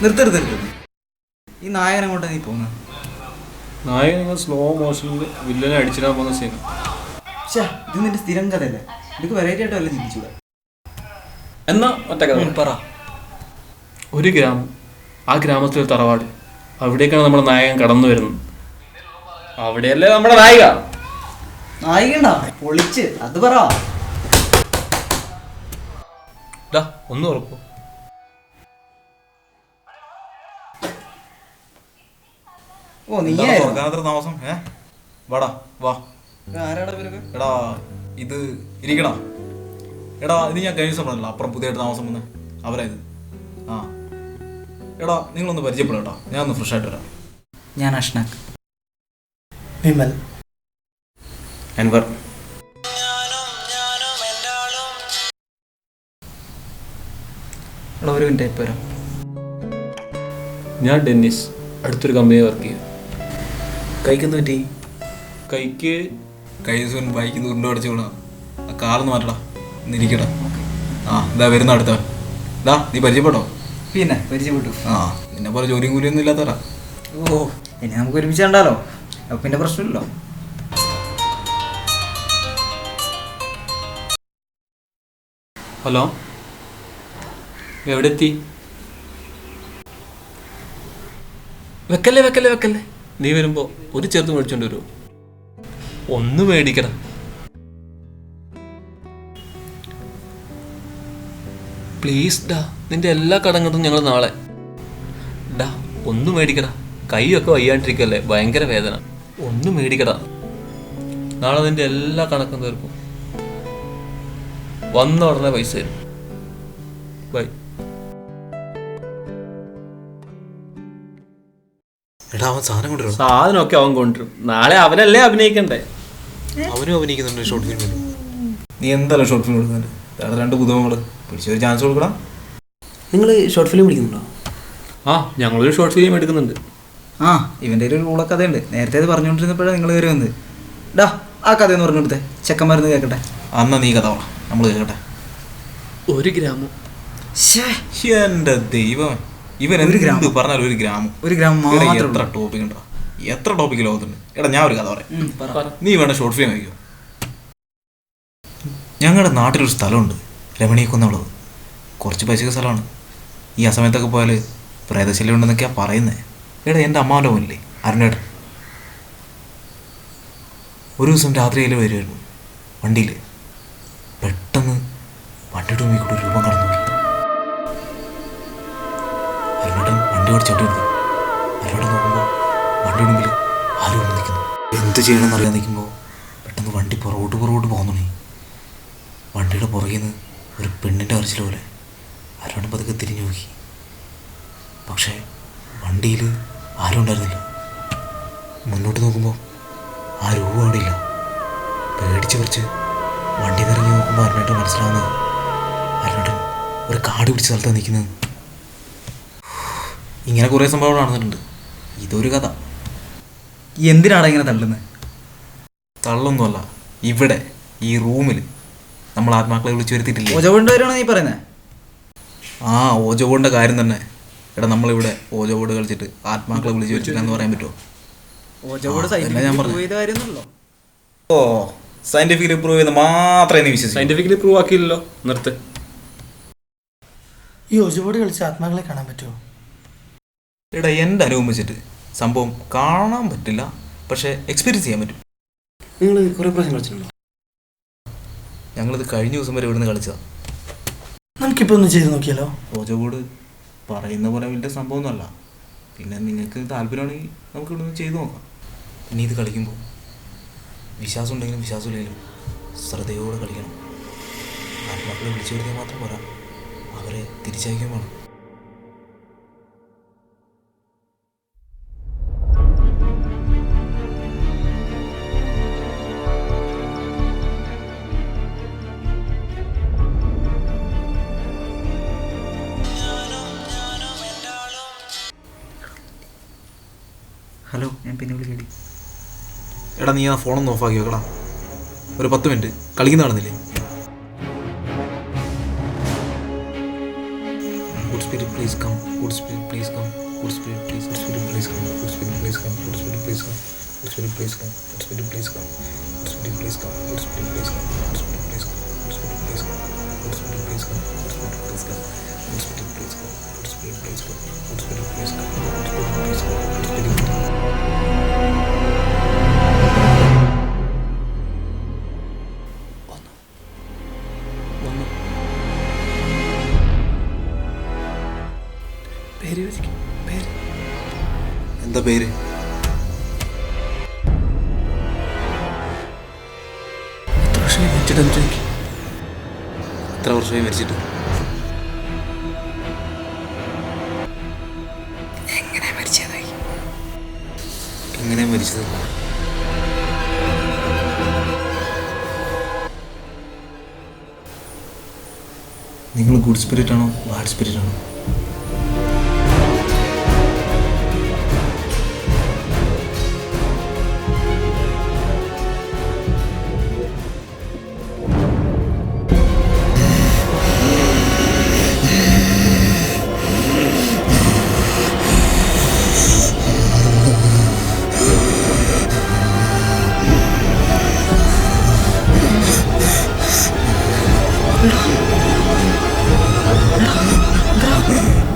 നിർത്തരുത്. ഈ നായകൻ അങ്ങോട്ടാ നീ പോകുന്നത്? നായകൻ നിങ്ങൾ സ്ലോ മോഷനിൽ വില്ലനെ അടിച്ചിടാൻ പോകുന്ന സീൻ. ഇത് നിന്റെ സ്ഥിരം കഥയല്ലേ? എനിക്ക് വെറൈറ്റി ആയിട്ട് വല്ല ചിന്തിച്ചൂടെ? എന്നാ ഒറ്റ കഥ പറ. ഒരു ഗ്രാമം, ആ ഗ്രാമത്തിലൊരു തറവാട്, അവിടേക്കാണ് നമ്മുടെ നായകൻ കടന്നു വരുന്നത്. അവിടെയല്ലേ നമ്മുടെ നായിക. നായികണ്ടാ പൊളിച്ച് അത് പറ. ഒന്ന് ഉറപ്പോ? ഓ നീ താമസം വാടാ വാ. എടാ ഇത് ഇരിക്കടാ. എടാ ഇത് ഞാൻ കഴിഞ്ഞ ദിവസം പറഞ്ഞല്ലോ, അപ്പുറം പുതിയതായിട്ട് താമസം വന്ന് അവരായത്. ആ എടാ നിങ്ങളൊന്ന് പരിചയപ്പെടാം കേട്ടോ, ഞാൻ ഒന്ന് ഫ്രഷ് ആയിട്ട് വരാം. ഞാൻ അഷ്നാഖ്. വിമൽ. അൻവർ. ഒരു മിനിറ്റ് ഇപ്പൊ വരാം. ഞാൻ ഡെന്നിസ്, അടുത്തൊരു കമ്പനി വർക്ക് ചെയ്യും. കൈക്കെന്ന് പറ്റി? കൈക്ക് കഴിഞ്ഞ ദിവസം ബൈക്ക് ഉരുണ്ട് അടിച്ചു വിടാം. ആ കാറൊന്ന് മാറ്റടാ, ഇന്നിരിക്കടാ. ആ ഇതാ വരുന്ന അടുത്തവൻ. ഇതാ നീ പരിചയപ്പെട്ടോ? പിന്നെ പരിചയപ്പെട്ടു. ആ നിന്നെ പോലെ ജോലിയും കൂലിയൊന്നും ഇല്ലാത്തവരാ. ഓ ഇനി നമുക്ക് ഒരുമിച്ച് കണ്ടാലോ, അപ്പൊ പിന്നെ പ്രശ്നമില്ലല്ലോ. ഹലോ, എവിടെ എത്തി? വെക്കല്ലേ വെക്കല്ലേ വെക്കല്ലേ. നീ വരുമ്പോ ഒരു ചെറുത് മേടിച്ചോണ്ട് വരുമോ? ഒന്ന് മേടിക്കടാ. പ്ലീസ് ഡാ, നിന്റെ എല്ലാ കടങ്ങളും ഞങ്ങൾ നാളെ. ഡാ ഒന്ന് മേടിക്കടാ, കൈയൊക്കെ വയ്യാണ്ടിരിക്കല്ലേ, ഭയങ്കര വേദന. ഒന്ന് മേടിക്കടാ, നാളെ നിന്റെ എല്ലാ കണക്കും തീർക്കും. വന്ന ഉടനെ പൈസ തരും. ബൈ. എടാ അവൻ സാധനം കൊണ്ടുവരും. സാധനമൊക്കെ അവൻ കൊണ്ടുവരും. നാളെ അവനല്ലേ അഭിനയിക്കണ്ടേ? അവനും അഭിനയിക്കുന്നുണ്ട് ഷോർട്ട് ഫിലിമിൽ. നീ എന്തായാലും ഷോർട്ട് ഫിലിം എടുക്കുന്നുണ്ട്. വേറെ 2 പുതുമകള് പിടിച്ചൊരു ചാൻസ് കൊടുക്കണം. നിങ്ങൾ ഷോർട്ട് ഫിലിം പിടിക്കുന്നുണ്ടോ? ആ ഞങ്ങളൊരു ഷോർട്ട് ഫിലിം എടുക്കുന്നുണ്ട്. ആ ഇവൻ്റെ ഒരു റൂള കഥയുണ്ട്. നേരത്തെ അത് പറഞ്ഞുകൊണ്ടിരുന്നപ്പോഴാണ് നിങ്ങൾ കയറി വന്നത്. ഡാ ആ കഥയെന്ന് പറഞ്ഞു കൊടുത്തേ, ചെക്കന്മാരുന്ന് കേൾക്കട്ടെ. അന്നാ നീ കഥ പറ, നമ്മൾ കേൾക്കട്ടെ. ഒരു ഗ്രാമം. എന്റെ ദൈവം, ഇവൻ എന്ത് പറഞ്ഞാലും ഒരു ഗ്രാമം. എത്ര ടോപ്പിക് ഉണ്ടോ, എത്ര ടോപ്പിക് ലോകത്തുണ്ട്. എടാ ഞാൻ ഒരു കഥ പറയാം, നീ വേണ്ട ഷോർട്ട് ഫിലിം കഴിക്കോ? ഞങ്ങളുടെ നാട്ടിലൊരു സ്ഥലമുണ്ട്, രമണീക്കുന്നുള്ളത്. കുറച്ച് പൈസക്ക് സ്ഥലമാണ്. ഈ ആ സമയത്തൊക്കെ പോയാൽ പ്രേതശല്യം ഉണ്ടെന്നൊക്കെയാ പറയുന്നത്. എടാ എൻ്റെ അമ്മാവൻ്റെ മോനില്ലേ അരുണേട്ടൻ, ഒരു ദിവസം രാത്രിയിൽ വരുമായിരുന്നു വണ്ടിയിൽ. പെട്ടെന്ന് വണ്ടിയുടെ മുമ്പിൽ കൂടെ രൂപം കടന്നു നോക്കി. അരുണേട്ടൻ വണ്ടി ഓടിച്ചോട്ടി എടുത്തു. അരുണേട്ടൻ നോക്കുമ്പോൾ വണ്ടിയുടെ മുമ്പിൽ ആരും ഒന്ന് നിൽക്കുന്നു. എന്ത് ചെയ്യണമെന്ന് അറിയാൻ നിൽക്കുമ്പോൾ പെട്ടെന്ന് വണ്ടി പുറകോട്ട് പോകുന്നു. വണ്ടിയുടെ പുറകിൽ നിന്ന് ഒരു പെണ്ണിൻ്റെ കരച്ചിൽ പോലെ. അരുണേട്ടൻ പതുക്കെ തിരിഞ്ഞു നോക്കി. പക്ഷേ വണ്ടിയിൽ ആരും ഉണ്ടായിരുന്നില്ല. മുന്നോട്ട് നോക്കുമ്പോൾ ആ രൂപം അവിടെ ഇല്ല. പേടിച്ച് പറിച്ച് വണ്ടി നിറങ്ങി നോക്കുമ്പോൾ അരുണേട്ടൻ മനസ്സിലാവുന്നത് അരുണേട്ടൻ ഒരു കാട് പിടിച്ച സ്ഥലത്താണ് നിൽക്കുന്നത്. ഇങ്ങനെ കുറേ സംഭവങ്ങൾ നടന്നിട്ടുണ്ട്. ഇതൊരു കഥ. എന്തിനാണ് ഇങ്ങനെ തള്ളുന്നത്? തള്ളൊന്നുമല്ല, ഇവിടെ ഈ റൂമിൽ നമ്മൾ ആത്മാക്കളെ വിളിച്ചു വരുത്തിയിട്ടില്ലേ? ഓജോബോണ്ട് കാര്യമാണോ നീ പറയുന്നത്? ആ ഓജോബോണ്ടിൻ്റെ കാര്യം തന്നെ. എടാ നമ്മളിവിടെ ഓജോബോർഡ് കളിച്ചിട്ട് ആത്മാക്കളെ വിളിച്ചു വരുത്തില്ല എന്ന് പറയാൻ പറ്റുമോ? ഓ സയന്റിഫിക്കലി പ്രൂവ് ചെയ്ത് മാത്രമേ നീ വിശ്വസിക്കൂ. സയന്റിഫിക്കലി പ്രൂവ് ആക്കിയില്ലല്ലോ, നിർത്ത്. ഈ ഓജോബോർഡ് കളിച്ച് ആത്മാക്കളെ കാണാൻ പറ്റുമോ? എടാ എൻ്റെ അനുഭവം വെച്ചിട്ട് സംഭവം കാണാൻ പറ്റില്ല, പക്ഷേ എക്സ്പീരിയൻസ് ചെയ്യാൻ പറ്റും. നിങ്ങൾ കുറേ പ്രാവശ്യം കളിച്ചിട്ടുണ്ടോ? ഞങ്ങളിത് കഴിഞ്ഞ ദിവസം വരെ ഇവിടുന്ന് കളിച്ചതാണ്. നമുക്കിപ്പോൾ ഒന്ന് ചെയ്ത് നോക്കിയാലോ? ഓജോബോർഡ് പറയുന്ന പോലെ വലിയ സംഭവമൊന്നുമല്ല. പിന്നെ നിങ്ങൾക്ക് താല്പര്യമാണെങ്കിൽ നമുക്ക് ഇവിടുന്ന് ചെയ്ത് നോക്കാം. പിന്നെ ഇത് കളിക്കുമ്പോൾ വിശ്വാസം ഉണ്ടെങ്കിലും വിശ്വാസമില്ലെങ്കിലും ശ്രദ്ധയോടെ കളിക്കണം. ആത്മാക്കളെ വിളിച്ചു വരുത്തിയാൽ മാത്രം പോരാ, അവരെ തിരിച്ചയക്കാൻ വേണം. ഹലോ, ഞാൻ പിന്നെ വിളിക്കടി. എടാ നീ ആ ഫോണൊന്ന് ഓഫാക്കി വെക്കടാ. ഒരു 10 മിനിറ്റ് കളിക്കുന്ന കാണുന്നില്ലേ? Good spirit please come. Good Spirit, please come. Good Spirit, please. Good Spirit, please come. Good Spirit, please come. Good Spirit, please come. Good Spirit, please come. Good Spirit, please come. Good Spirit, please come. Good Spirit, please come. Good Spirit, please come. Good Spirit, please come. Good Spirit, please come. Good Spirit, please come. Good Spirit, please come. Good Spirit, please come. Good Spirit, please come. Good Spirit, please come. Good Spirit, please come. പേര് ചോദിക്കും. പേര് എന്താ പേര്? എത്ര വർഷമായി മരിച്ചിട്ടെന്ന് ചോദിക്കും. എത്ര വർഷമായി മരിച്ചിട്ട്? എങ്ങനെ മരിച്ചതായി? എങ്ങനെയാ മരിച്ചത്? നിങ്ങൾ ഗുഡ് സ്പിരിറ്റ് ആണോ ബാഡ് സ്പിരിറ്റ് ആണോ?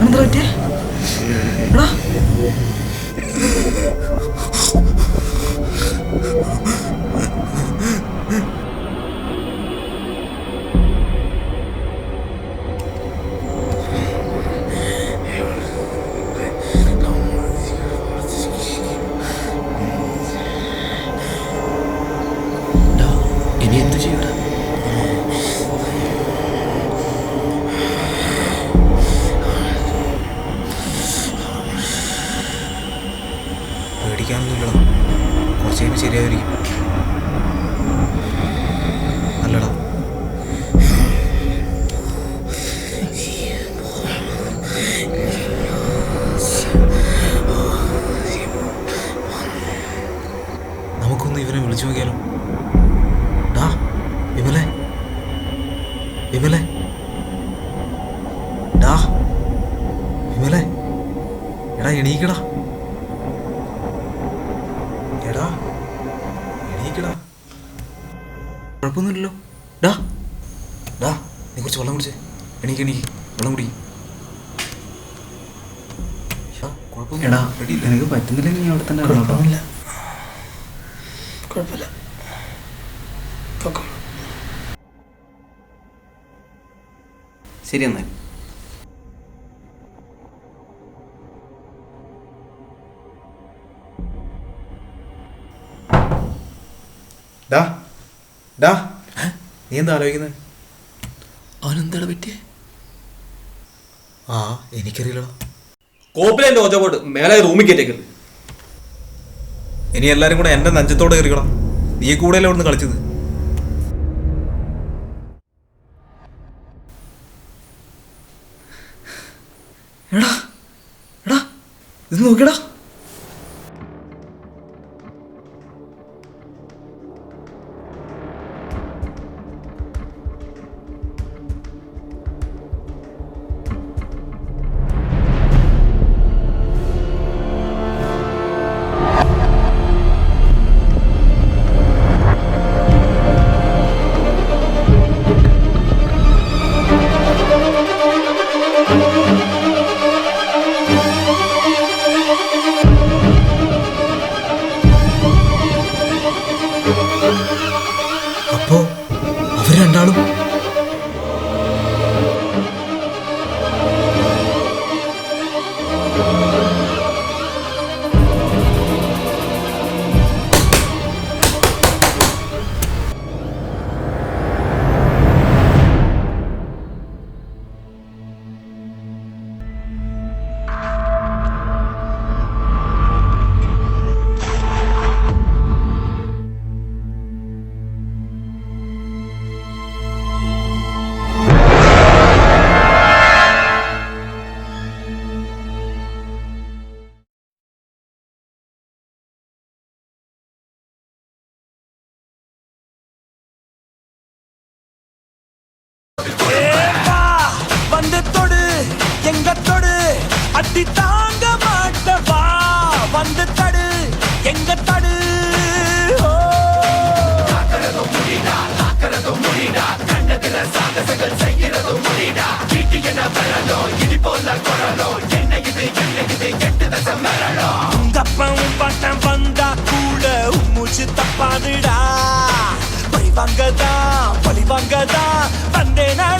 എന്താ പറ്റിയേ? എടാ ഇനി എന്ത് ചെയ്യൂടാ? പേടിക്കാനൊന്നുമില്ലടാ, കുറച്ച് കഴിയുമ്പോൾ ശരിയായിരിക്കും. അല്ലടാ, നമുക്കൊന്ന് ഇവനെ വിളിച്ചു നോക്കിയാലോ? ഡാ വിമലേ, വിമലേ, ഡാ വിമലേ, എടാ എണീക്കടാ, എടാ എണീക്കടാ. കുഴപ്പമൊന്നുമില്ലല്ലോ. ഡാ ഡാ നീ കുറച്ച് വെള്ളം കുടിച്ചേ. എണീക്ക് എണീക്ക്, വെള്ളം കുടിക്കും. എടാ നിനക്ക് പറ്റുന്നില്ലെങ്കിൽ നീ അവിടെ തന്നെ ഇറങ്ങണം കേട്ടോ. കുഴപ്പമില്ല, കുഴപ്പമില്ല. പൊക്കോ. ശരി എന്നാൽ. ഡാ ഡാ നീ എന്താ ആലോചിക്കുന്നത്? അവനെന്താണ് പറ്റിയേ? ആ എനിക്കറിയില്ലടാ. കോപ്പിലെ ഓജോട്ട് മേലെ റൂമിൽ കയറ്റേക്കരുത്. ഇനി എല്ലാരും കൂടെ എൻ്റെ നെഞ്ചത്തോടെ കയറിക്കണം. നീ കൂടെയല്ലേ ഇവിടുന്ന് കളിച്ചത്. എടാ എടാ ഇത് നോക്കിയടാ. അപ്പോ അവർ രണ്ടാളും எங்க தடு உங்கப்பம் பட்டம் வந்தா கூட மூச்சு தப்பாதுடா பழி வாங்கதா வந்தேனா